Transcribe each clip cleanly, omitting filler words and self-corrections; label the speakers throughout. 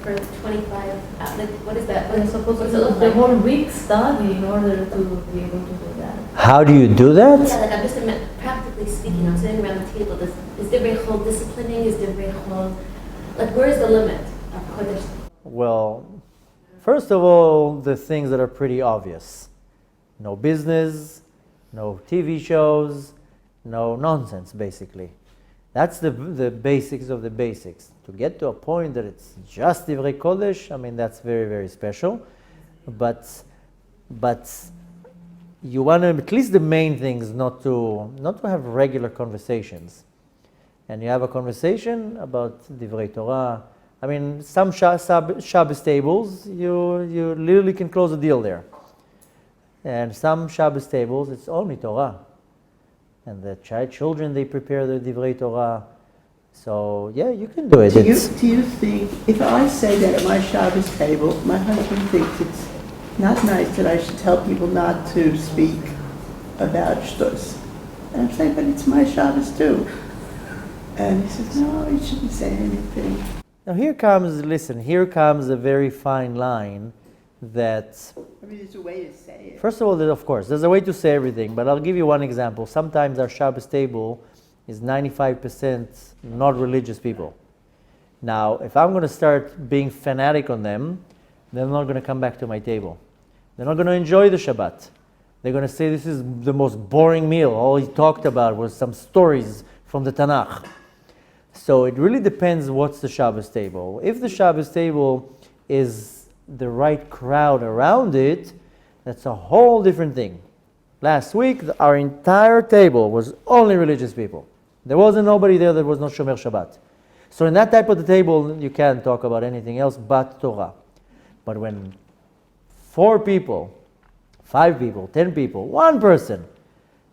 Speaker 1: for 25, like, what is that?
Speaker 2: They're supposed
Speaker 1: What
Speaker 2: to
Speaker 1: does it look
Speaker 2: the
Speaker 1: like?
Speaker 2: whole week study in order to be able to do that.
Speaker 3: How do you do
Speaker 1: Yeah,
Speaker 3: that?
Speaker 1: like I'm just practically speaking, I'm sitting around the table. Is divrei chol disciplining? Is divrei chol, like, where's the limit of kodesh?
Speaker 3: Well, first of all, the things that are pretty obvious. No business, no TV shows, no nonsense, basically. That's the basics of the basics. To get to a point that it's just divrei kodesh, I mean, that's very, very special. But you want to, at least the main things, not to have regular conversations. And you have a conversation about divrei Torah. I mean, some Shabbos tables, you literally can close a deal there. And some Shabbos tables, it's only Torah. And the children, they prepare their divrei Torah. So, yeah, you can do it.
Speaker 4: Do you think, if I say that at my Shabbos table, my husband thinks it's not nice that I should tell people not to speak about shtus? And I'm saying, but it's my Shabbos too. And he says, no, you shouldn't say anything.
Speaker 3: Now here comes a very fine line that,
Speaker 4: I mean, there's a way to say it.
Speaker 3: first of all, of course, there's a way to say everything, but I'll give you one example. Sometimes our Shabbos table is 95% not religious people. Now, if I'm going to start being fanatic on them, they're not going to come back to my table. They're not going to enjoy the Shabbat. They're going to say this is the most boring meal. All he talked about was some stories from the Tanakh. So it really depends what's the Shabbos table. If the Shabbos table is the right crowd around it, that's a whole different thing. Last week, our entire table was only religious people. There wasn't nobody there that was not Shomer Shabbat. So in that type of the table, you can't talk about anything else but Torah. But when 4 people, 5 people, 10 people, 1 person,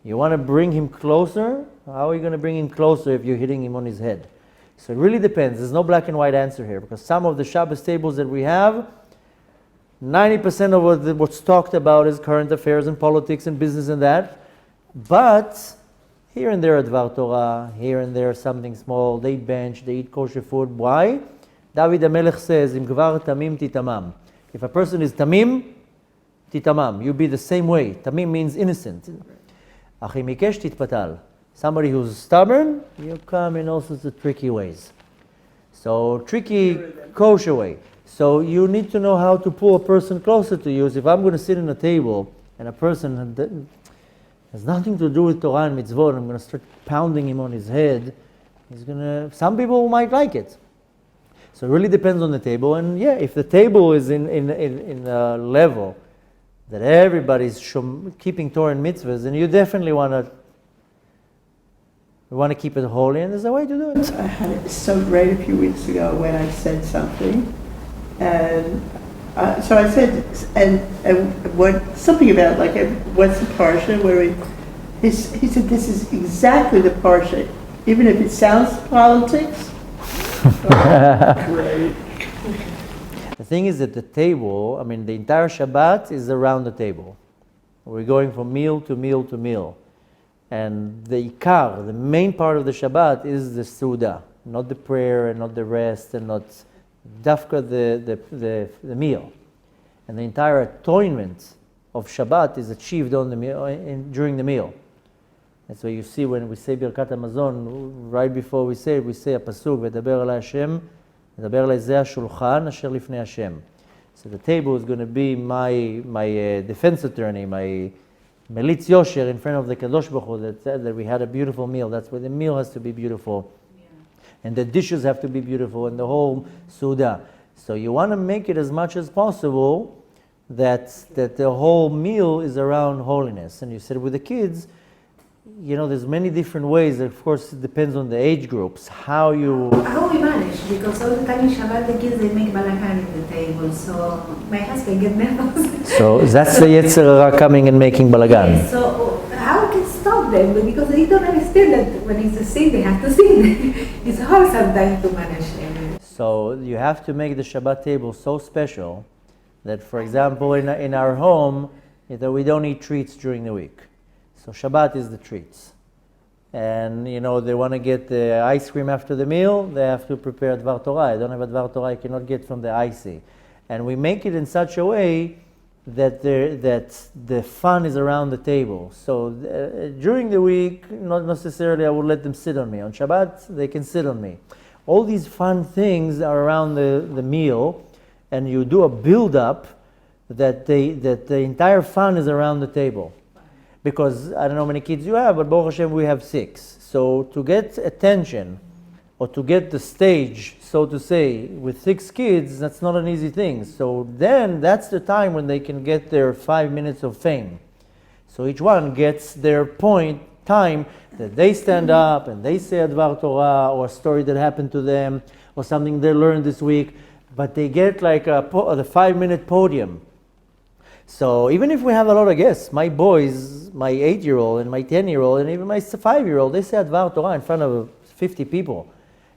Speaker 3: you want to bring him closer, how are you going to bring him closer if you're hitting him on his head? So it really depends. There's no black and white answer here, because some of the Shabbos tables that we have, 90% of what's talked about is current affairs and politics and business and that. But here and there, Dvar Torah, here and there, something small. They eat bench, they eat kosher food. Why? David HaMelech says, Im gvar tamim titamam. If a person is tamim, titamam. You be the same way. Tamim means innocent. Achi mikesh titpatal. Somebody who's stubborn, you come in all sorts of tricky ways. So tricky, kosher way. So you need to know how to pull a person closer to you. So if I'm going to sit in a table and a person has nothing to do with Torah and mitzvot, I'm going to start pounding him on his head, some people might like it. So it really depends on the table. And yeah, if the table is in a level that everybody's keeping Torah and mitzvahs, then you definitely want to keep it holy, and there's a way to do it.
Speaker 4: I had it so great a few weeks ago when I said something, and so I said, and what something about like what's the parsha where he said this is exactly the parsha, even if it sounds politics. Great.
Speaker 3: The thing is that the table, I mean, the entire Shabbat is around the table. We're going from meal to meal to meal. And the ikar, the main part of the Shabbat, is the Suda, not the prayer and not the rest and not dafka the meal. And the entire atonement of Shabbat is achieved on the meal, during the meal. That's why you see when we say Birkat HaMazon, right before we say a pasuk, V'daber alai Hashem, V'daber alai zeh hashulchan asher lifnei Hashem. So the table is going to be my defense attorney, my Melitz Yosher in front of the Kadosh Baruch Hu that said that we had a beautiful meal. That's why the meal has to be beautiful. Yeah. And the dishes have to be beautiful and the whole Suda. So you want to make it as much as possible that the whole meal is around holiness. And you said with the kids, you know, there's many different ways. Of course, it depends on the age groups. How we
Speaker 5: manage, because all the time in Shabbat the kids, they make balakan at the table, so my husband get nervous.
Speaker 3: So that's the Yetzer Hara coming and making balagan.
Speaker 5: Yes, so how can stop them? Because they don't understand that when it's a sin, they have to sin. It's hard sometimes to manage.
Speaker 3: So you have to make the Shabbat table so special that, for example, in our home, that we don't eat treats during the week. So Shabbat is the treats. And they want to get the ice cream after the meal, they have to prepare Dvar Torah. I don't have a Dvar Torah I cannot get from the icy. And we make it in such a way that the fun is around the table. So during the week, not necessarily I will let them sit on me. On Shabbat, they can sit on me. All these fun things are around the meal, and you do a build-up that the entire fun is around the table. Because I don't know how many kids you have, but Baruch Hashem we have 6. So to get attention, or to get the stage, so to say, with 6 kids, that's not an easy thing. So then that's the time when they can get their 5 minutes of fame. So each one gets their time that they stand up and they say a Dvar Torah, or a story that happened to them, or something they learned this week, but they get like the 5-minute podium. So even if we have a lot of guests, my boys, my 8-year-old and my 10-year-old and even my 5-year-old, they say a Dvar Torah in front of 50 people.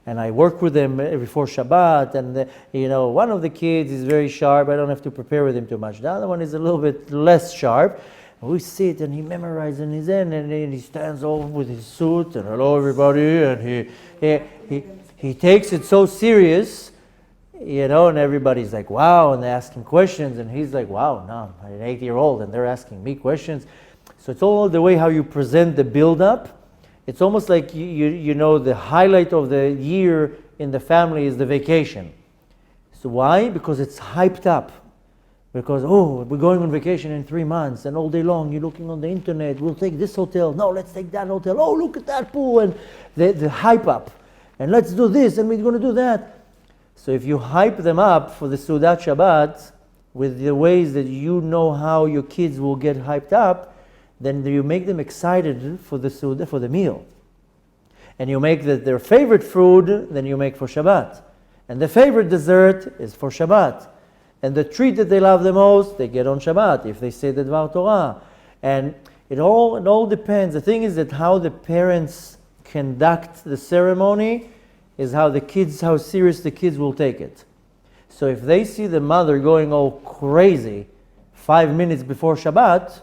Speaker 3: And I work with them before Shabbat, and one of the kids is very sharp. I don't have to prepare with him too much. The other one is a little bit less sharp. And we sit and he memorizes in his end, and then he stands over with his suit and hello everybody, and he takes it so serious, and everybody's like wow, and they're asking questions, and he's like wow, no, I'm an 8-year-old and they're asking me questions. So it's all the way how you present the build-up. It's almost like the highlight of the year in the family is the vacation. So why? Because it's hyped up. Because, we're going on vacation in 3 months, and all day long you're looking on the internet, we'll take this hotel, no, let's take that hotel, oh, look at that pool, and the hype up. And let's do this, and we're going to do that. So if you hype them up for the Seudat Shabbat, with the ways that how your kids will get hyped up, then you make them excited for the Seudah, for the meal. And you make their favorite food, then you make for Shabbat. And the favorite dessert is for Shabbat. And the treat that they love the most, they get on Shabbat, if they say the Dvar Torah. And it all depends. The thing is that how the parents conduct the ceremony is how serious the kids will take it. So if they see the mother going all crazy 5 minutes before Shabbat,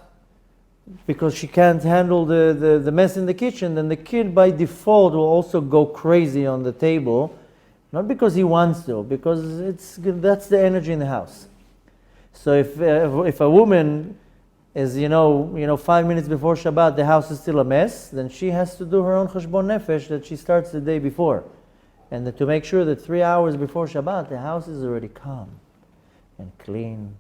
Speaker 3: because she can't handle the mess in the kitchen, then the kid by default will also go crazy on the table, not because he wants to, because that's the energy in the house. So if a woman is 5 minutes before Shabbat the house is still a mess, then she has to do her own cheshbon nefesh that she starts the day before, and to make sure that 3 hours before Shabbat the house is already calm and clean,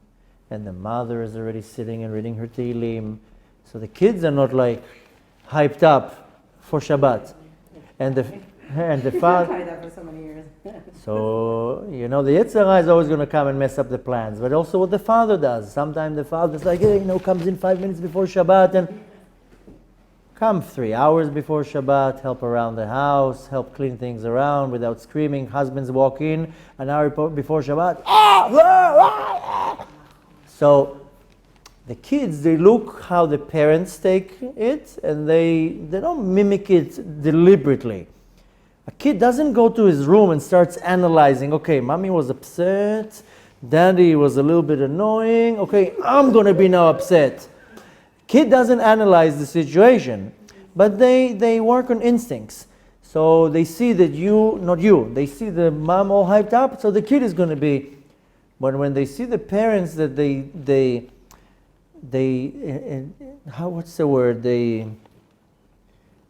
Speaker 3: and the mother is already sitting and reading her Tehillim. So the kids are not like hyped up for Shabbat, and the father.
Speaker 6: Tried that for so many years.
Speaker 3: So the Yetzer Hara is always going to come and mess up the plans, but also what the father does. Sometimes the father's like, comes in 5 minutes before Shabbat and come 3 hours before Shabbat, help around the house, help clean things around without screaming. Husbands walk in an hour before Shabbat. So the kids, they look how the parents take it, and they don't mimic it deliberately. A kid doesn't go to his room and starts analyzing, okay, mommy was upset, daddy was a little bit annoying, okay, I'm going to be now upset. Kid doesn't analyze the situation, but they work on instincts. So they see that they see the mom all hyped up, so the kid is going to be, but when they see the parents that they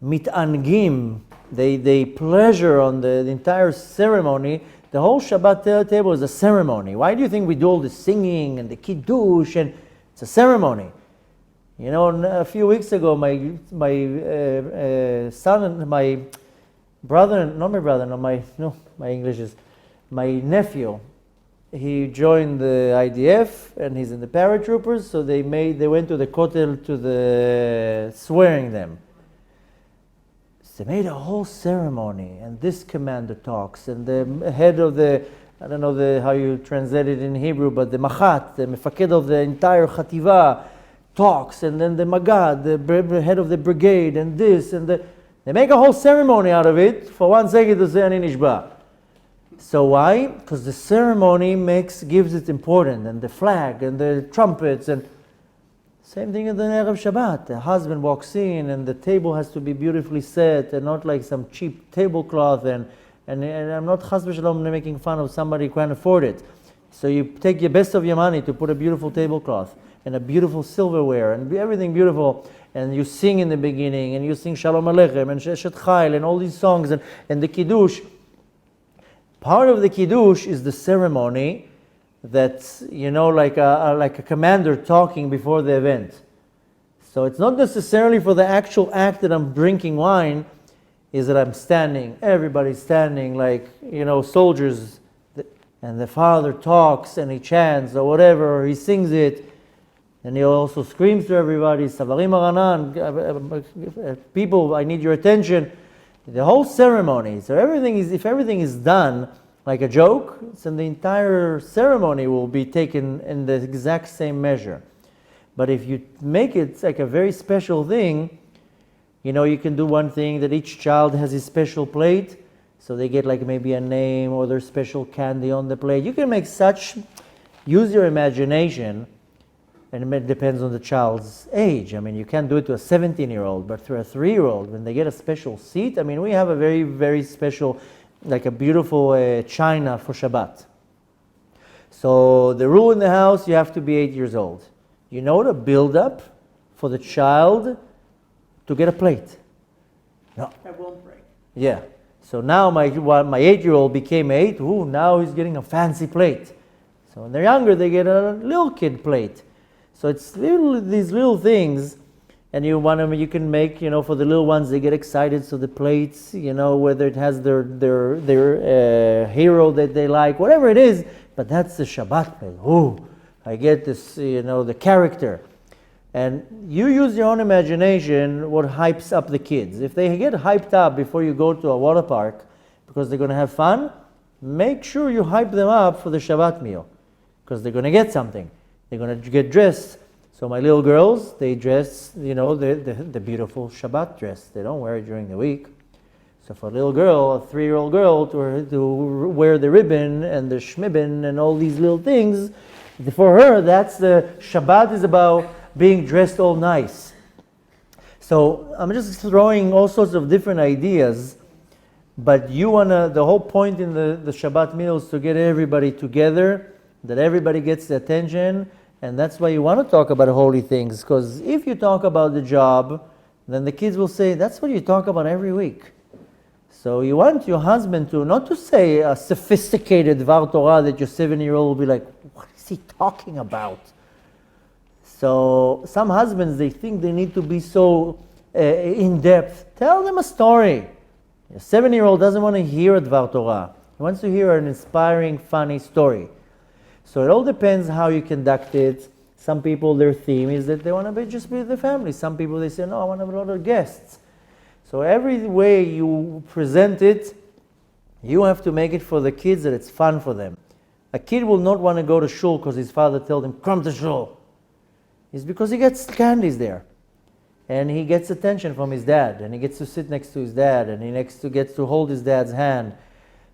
Speaker 3: mitangim, they pleasure on the entire ceremony. The whole Shabbat table is a ceremony. Why do you think we do all the singing and the kiddush, and it's a ceremony? A few weeks ago, my son and my nephew, he joined the IDF and he's in the paratroopers. So they went to the kotel to the swearing them. So they made a whole ceremony, and this commander talks, and the head of I don't know how you translate it in Hebrew, but the machat, the mefaked of the entire chativa, talks, and then the magad, the head of the brigade, and this, and they make a whole ceremony out of it for 1 second to say ani nishba. So why? Because the ceremony gives it importance, and the flag, and the trumpets, and Same thing in the Erev Shabbat. The husband walks in and the table has to be beautifully set and not like some cheap tablecloth. And I'm not chas v'shalom making fun of somebody who can't afford it. So you take your best of your money to put a beautiful tablecloth and a beautiful silverware and everything beautiful. And you sing in the beginning and you sing Shalom Aleichem and Sheshet Chayil and all these songs and the Kiddush. Part of the Kiddush is the ceremony that's, like a commander talking before the event. So it's not necessarily for the actual act that I'm drinking wine, is that I'm standing, everybody's standing like, soldiers, and the father talks and he chants or whatever, or he sings it, and he also screams to everybody, Savarim Aranan, people, I need your attention. The whole ceremony, so if everything is done like a joke, then the entire ceremony will be taken in the exact same measure. But if you make it like a very special thing, you can do one thing that each child has his special plate, so they get like maybe a name or their special candy on the plate. You can make use your imagination, and it depends on the child's age. I mean, you can't do it to a 17-year-old, but to a 3-year-old, when they get a special seat, I mean, we have a very, very special, like a beautiful china for Shabbat. So the rule in the house, you have to be 8 years old. The build-up for the child to get a plate. No.
Speaker 4: That won't break.
Speaker 3: Yeah. So now my 8-year-old became 8. Ooh, now he's getting a fancy plate. So when they're younger, they get a little kid plate. So it's these little things, and you can make, for the little ones, they get excited. So the plates, whether it has their hero that they like, whatever it is, but that's the Shabbat plate. Ooh, I get this, the character. And you use your own imagination what hypes up the kids. If they get hyped up before you go to a water park because they're going to have fun, make sure you hype them up for the Shabbat meal because they're going to get something. They're going to get dressed. So my little girls, they dress, the beautiful Shabbat dress. They don't wear it during the week. So for a little girl, a 3-year-old girl, to wear the ribbon and the shmibin and all these little things, for her, that's the Shabbat is about being dressed all nice. So I'm just throwing all sorts of different ideas, but the whole point in the Shabbat meal is to get everybody together, that everybody gets the attention, and that's why you want to talk about holy things, because if you talk about the job, then the kids will say, that's what you talk about every week. So you want your husband not to say a sophisticated Dvar Torah that your 7-year-old will be like, what is he talking about? So some husbands, they think they need to be so in-depth. Tell them a story. A 7-year-old doesn't want to hear a Dvar Torah. He wants to hear an inspiring, funny story. So it all depends how you conduct it. Some people, their theme is that they want to just be with the family. Some people, they say, no, I want to have a lot of guests. So every way you present it, you have to make it for the kids that it's fun for them. A kid will not want to go to shul because his father told him, come to shul. It's because he gets candies there. And he gets attention from his dad. And he gets to sit next to his dad. And he gets to hold his dad's hand.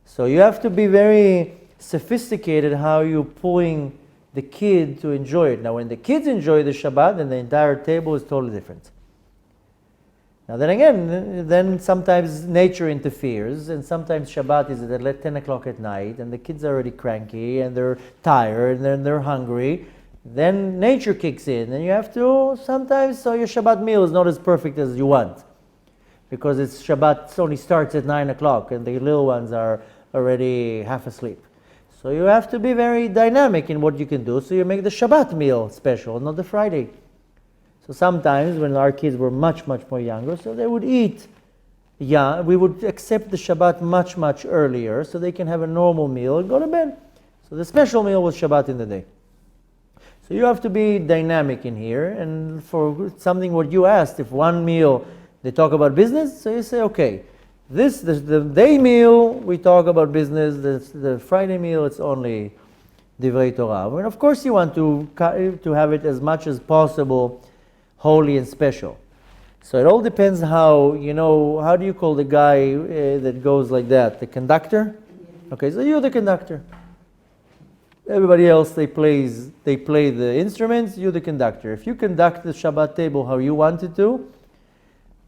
Speaker 3: So you have to be very sophisticated how you're pulling the kid to enjoy it. Now when the kids enjoy the Shabbat, then the entire table is totally different. Now then again, sometimes nature interferes. And sometimes Shabbat is at 10 o'clock at night. And the kids are already cranky. And they're tired. And then they're hungry. Then nature kicks in, and you have to sometimes, so your Shabbat meal is not as perfect as you want. Because Shabbat only starts at 9 o'clock, and the little ones are already half asleep. So you have to be very dynamic in what you can do, so you make the Shabbat meal special, not the Friday. So sometimes, when our kids were much, much more younger, so they would eat, we would accept the Shabbat much, much earlier, so they can have a normal meal and go to bed. So the special meal was Shabbat in the day. So you have to be dynamic in here, and for something what you asked, if one meal they talk about business, so you say, okay, the day meal we talk about business, the Friday meal it's only Divrei Torah. And of course you want to have it as much as possible holy and special. So it all depends how do you call the guy that goes like that? The conductor? Okay, so you're the conductor. Everybody else, they play the instruments, you the conductor. If you conduct the Shabbat table how you want it to,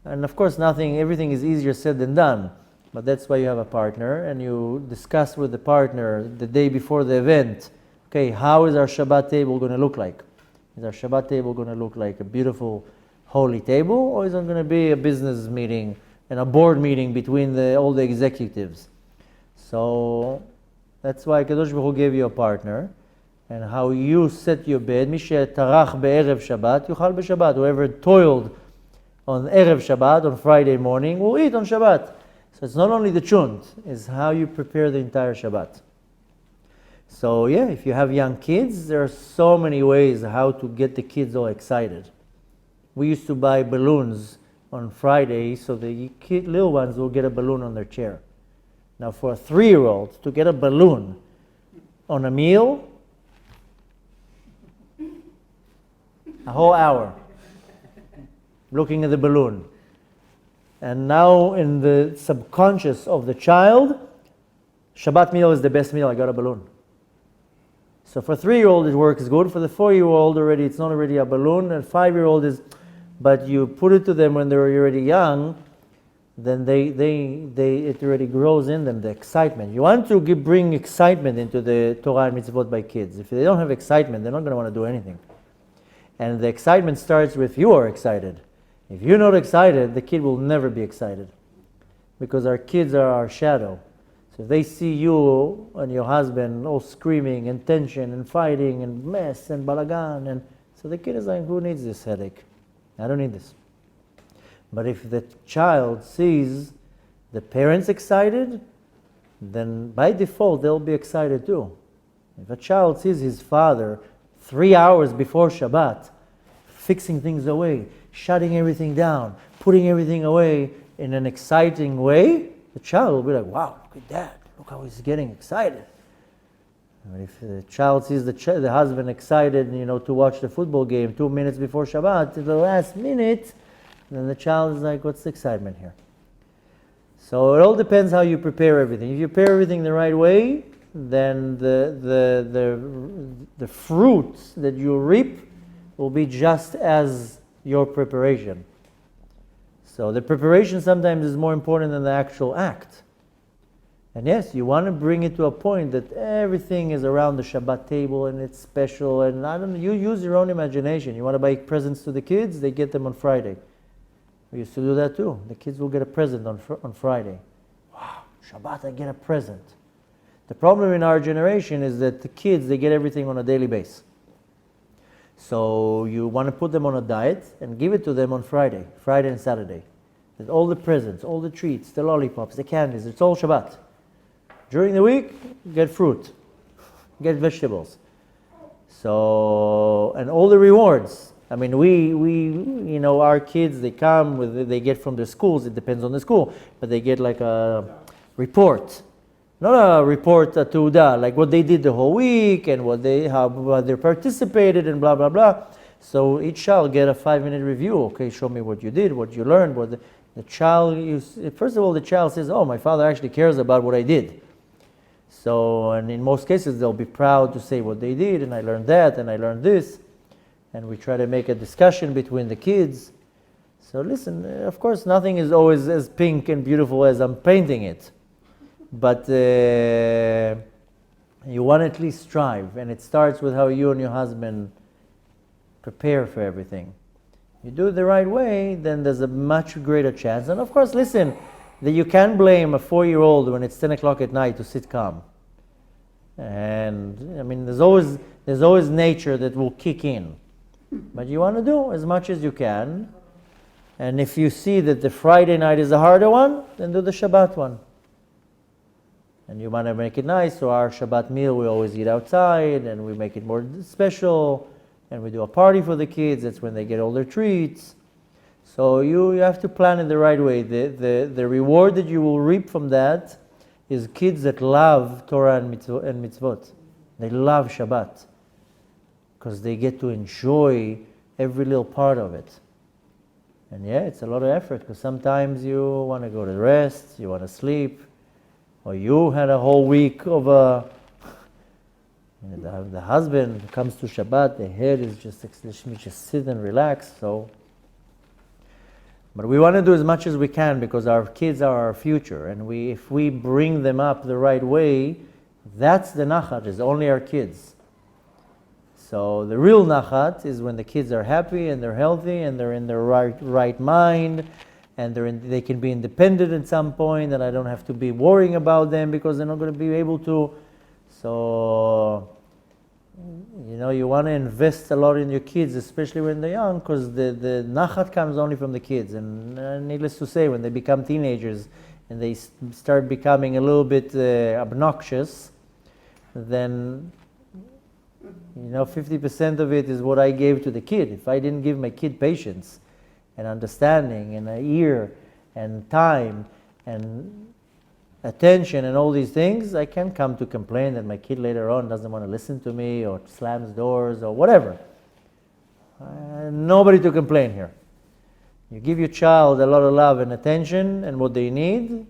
Speaker 3: and of course everything is easier said than done, but that's why you have a partner, and you discuss with the partner the day before the event, okay, how is our Shabbat table going to look like? Is our Shabbat table going to look like a beautiful, holy table, or is it going to be a business meeting and a board meeting between all the executives? So that's why Kadosh Baruch Hu gave you a partner, and how you set your bed. Mi she'tarach be'erev Shabbat, yuchal b'Shabbat. Whoever toiled on Erev Shabbat, on Friday morning, will eat on Shabbat. So it's not only the chunt, it's how you prepare the entire Shabbat. So yeah, if you have young kids, there are so many ways how to get the kids all excited. We used to buy balloons on Friday, so the little ones will get a balloon on their chair. Now for a 3-year-old to get a balloon on a meal, a whole hour looking at the balloon. And now in the subconscious of the child, Shabbat meal is the best meal, I got a balloon. So for a 3-year-old it works good. For the 4-year-old already, it's not already a balloon. And 5-year-old is, but you put it to them when they're already young, then it already grows in them, the excitement. You want to bring excitement into the Torah and mitzvot by kids. If they don't have excitement, they're not going to want to do anything. And the excitement starts with you are excited. If you're not excited, the kid will never be excited. Because our kids are our shadow. So if they see you and your husband all screaming and tension and fighting and mess and balagan, and so the kid is like, who needs this headache? I don't need this. But if the child sees the parents excited, then by default they'll be excited too. If a child sees his father 3 hours before Shabbat fixing things away, shutting everything down, putting everything away in an exciting way, the child will be like, wow, look at that. Look how he's getting excited. And if the child sees the husband excited, to watch the football game 2 minutes before Shabbat, to the last minute, then the child is like, what's the excitement here? So it all depends how you prepare everything. If you prepare everything the right way, then the fruits that you reap will be just as your preparation. So the preparation sometimes is more important than the actual act. And yes, you want to bring it to a point that everything is around the Shabbat table and it's special, and you use your own imagination. You want to buy presents to the kids, they get them on Friday. We used to do that too. The kids will get a present on Friday. Wow, Shabbat, I get a present. The problem in our generation is that the kids, they get everything on a daily basis. So you want to put them on a diet and give it to them on Friday and Saturday. That all the presents, all the treats, the lollipops, the candies, it's all Shabbat. During the week, get fruit, get vegetables. So, and all the rewards. I mean, we our kids, they come they get from their schools, it depends on the school, but they get like a report. Not a report, a tuda, like what they did the whole week and how they participated and blah, blah, blah. So each child get a 5-minute review. Okay, show me what you did, what you learned, what the child, first of all, the child says, oh, my father actually cares about what I did. So, and in most cases, they'll be proud to say what they did, and I learned that, and I learned this. And we try to make a discussion between the kids. So listen, of course, nothing is always as pink and beautiful as I'm painting it. But you want to at least strive, and it starts with how you and your husband prepare for everything. You do it the right way, then there's a much greater chance. And of course, listen, that you can't blame a 4-year-old when it's 10 o'clock at night to sit calm. And I mean, there's always nature that will kick in. But you want to do as much as you can. And if you see that the Friday night is the harder one, then do the Shabbat one. And you want to make it nice, so our Shabbat meal we always eat outside, and we make it more special, and we do a party for the kids. That's when they get all their treats. So you have to plan it the right way. The reward that you will reap from that is kids that love Torah and mitzvot. They love Shabbat because they get to enjoy every little part of it. And yeah, it's a lot of effort because sometimes you want to go to rest, you want to sleep, or you had a whole week of The husband comes to Shabbat, the head is just sit and relax. So, but we want to do as much as we can because our kids are our future, and if we bring them up the right way, that's the nachat. Is only our kids. So the real nachat is when the kids are happy and they're healthy and they're in their right mind, and they can be independent at some point, and I don't have to be worrying about them because they're not going to be able to. So, you want to invest a lot in your kids, especially when they're young, because the nachat comes only from the kids. And needless to say, when they become teenagers and they start becoming a little bit obnoxious, then 50% of it is what I gave to the kid. If I didn't give my kid patience and understanding and an ear and time and attention and all these things, I can come to complain that my kid later on doesn't want to listen to me or slams doors or whatever. Nobody to complain here. You give your child a lot of love and attention and what they need,